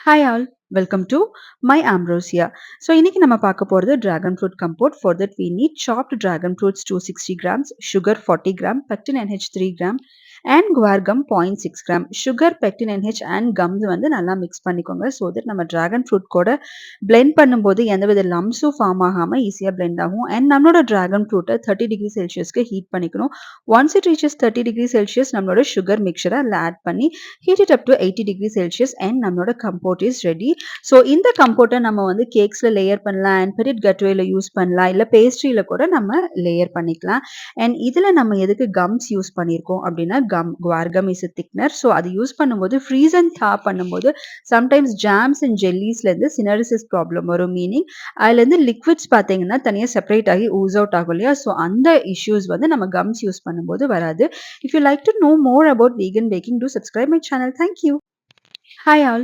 Hi all, welcome to my Ambrosia. So இன்னைக்கு நம்ம பார்க்க போறது dragon fruit compote. For that we need chopped dragon fruits 260 grams, sugar 40 gram, pectin NH 3 gram and guar gum 0.6 gram. Sugar, pectin NH and gums வந்து நல்லா mix பண்ணிக்கோங்க. So that நம்ம dragon fruit கூட blend பண்ணும்போது எந்தவித லம்ஸும் form ஆகாம ஈஸியா blend ஆகும். And நம்மளோட dragon fruit 30 degree Celsiusக்கு ஹீட் பண்ணிக்கணும். Once it reaches 30 degree Celsius நம்மளோட sugar mixture அதில் ஆட் பண்ணி heat it up to 80 degree Celsius and நம்மளோட compote is ready. ஸோ இந்த கம்போட்டை நம்ம வந்து கேக்ஸில் லேயர் பண்ணலாம் அண்ட் பெரிட் கட்வேல யூஸ் பண்ணலாம் இல்லை பேஸ்ட்ரியில் கூட நம்ம லேயர் பண்ணிக்கலாம். அண்ட் இதில் நம்ம எதுக்கு கம்ஸ் யூஸ் பண்ணியிருக்கோம் அப்படின்னா குவார்கம் இஸ் திக்னர். ஸோ அது யூஸ் பண்ணும்போது ஃப்ரீஸ் அண்ட் தா பண்ணும்போது சம்டைம்ஸ் ஜாம்ஸ் அண்ட் ஜெல்லிஸ்லேருந்து சினரிசிஸ் ப்ராப்ளம் வரும். மீனிங் அதுலேருந்து லிக்விட்ஸ் பார்த்தீங்கன்னா தனியாக செப்பரேட் ஆகி ஊஸ் அவுட் ஆகும் இல்லையா. ஸோ அந்த இஷ்யூஸ் வந்து நம்ம கம்ஸ் யூஸ் பண்ணும்போது வராது. If you like to know more about vegan baking, do subscribe my channel. Thank you. Hi all.